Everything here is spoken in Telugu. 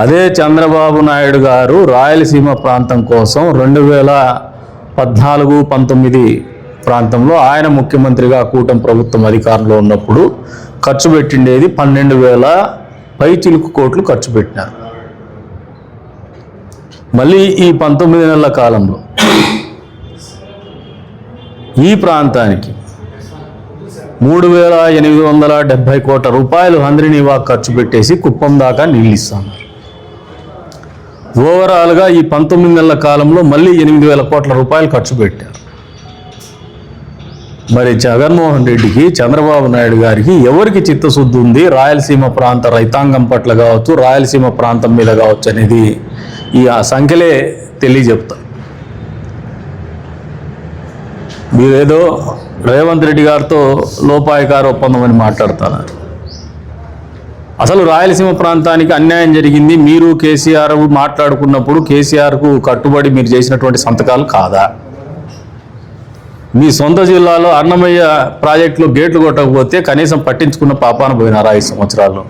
అదే చంద్రబాబు నాయుడు గారు రాయలసీమ ప్రాంతం కోసం 2014-19 ప్రాంతంలో ఆయన ముఖ్యమంత్రిగా కూటమి ప్రభుత్వం అధికారంలో ఉన్నప్పుడు ఖర్చు పెట్టిండేది 12,000 పైచిలుకు కోట్లు ఖర్చు పెట్టినారు. మళ్ళీ ఈ 19 నెలల కాలంలో ఈ ప్రాంతానికి 3,870 కోట్ల రూపాయలు హంద్రీనీవాకు ఖర్చు పెట్టేసి కుప్పం దాకా నీళ్ళు ఇస్తున్నారు. ఓవరాల్గా ఈ 19 నెలల కాలంలో మళ్ళీ 8,000 కోట్ల రూపాయలు ఖర్చు పెట్టారు. మరి జగన్మోహన్ రెడ్డికి, చంద్రబాబు నాయుడు గారికి ఎవరికి చిత్తశుద్ధి ఉంది రాయలసీమ ప్రాంత రైతాంగం పట్ల కావచ్చు, రాయలసీమ ప్రాంతం మీద కావచ్చు అనేది ఈ సంఖ్యలే తెలియజెప్తారు. మీరేదో రేవంత్ రెడ్డి గారితో లోపాయకార ఒప్పందం అని మాట్లాడుతున్నారు. అసలు రాయలసీమ ప్రాంతానికి అన్యాయం జరిగింది మీరు కేసీఆర్ మాట్లాడుకున్నప్పుడు కేసీఆర్కు కట్టుబడి మీరు చేసినటువంటి సంతకాలు కాదా? మీ సొంత జిల్లాలో అన్నమయ్య ప్రాజెక్టులో గేట్లు కొట్టకపోతే కనీసం పట్టించుకున్న పాపాన పోయినారా 5 సంవత్సరాల్లో?